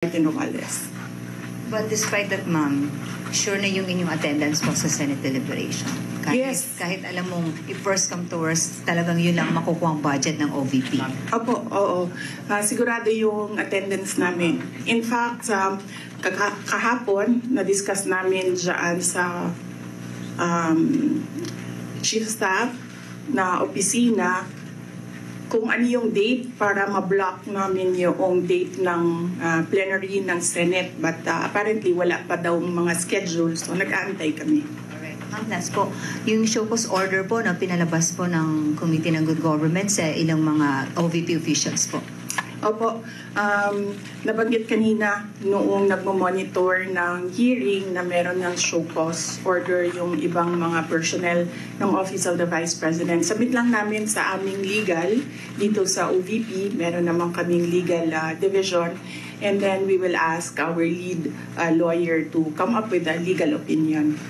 Martin Romualdez. But despite that, ma'am, sure na yung inyong attendance po sa Senate deliberation. Yes. Kahit alam mong if first come to worst, talagang yun lang makukuha ang budget ng OVP. Opo, oo. Sigurado yung attendance namin. In fact, kahapon, na-discuss namin dyan sa chief staff na opisina kung ano yung date para ma-block namin yung date ng plenary ng Senate. But apparently, wala pa daw mga schedule, so nag-aantay kami. Ma'am, last po, yung show cause order po na pinalabas po ng Committee ng Good Government sa ilang mga OVP officials po. Opo, nabanggit kanina noong nagmo-monitor ng hearing na meron ng show cause order yung ibang mga personnel ng Office of the Vice President. Submit lang namin sa aming legal dito sa OVP, meron naman kaming legal division, and then we will ask our lead lawyer to come up with a legal opinion.